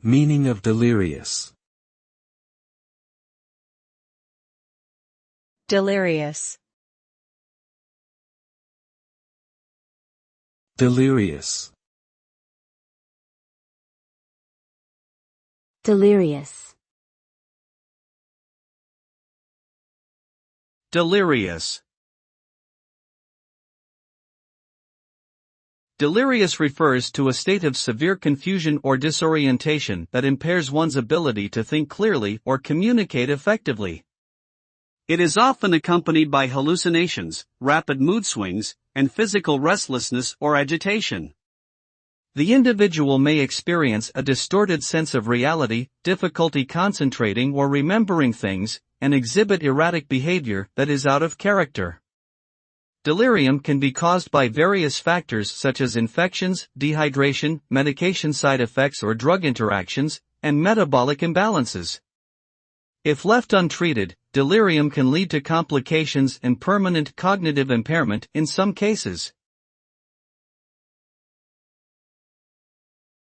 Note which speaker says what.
Speaker 1: Meaning of delirious.
Speaker 2: Delirious.
Speaker 1: Delirious.
Speaker 3: Delirious.
Speaker 4: Delirious. Delirious refers to a state of severe confusion or disorientation that impairs one's ability to think clearly or communicate effectively. It is often accompanied by hallucinations, rapid mood swings, and physical restlessness or agitation. The individual may experience a distorted sense of reality, difficulty concentrating or remembering things, and exhibit erratic behavior that is out of character. Delirium can be caused by various factors such as infections, dehydration, medication side effects or drug interactions, and metabolic imbalances. If left untreated, delirium can lead to complications and permanent cognitive impairment in some cases.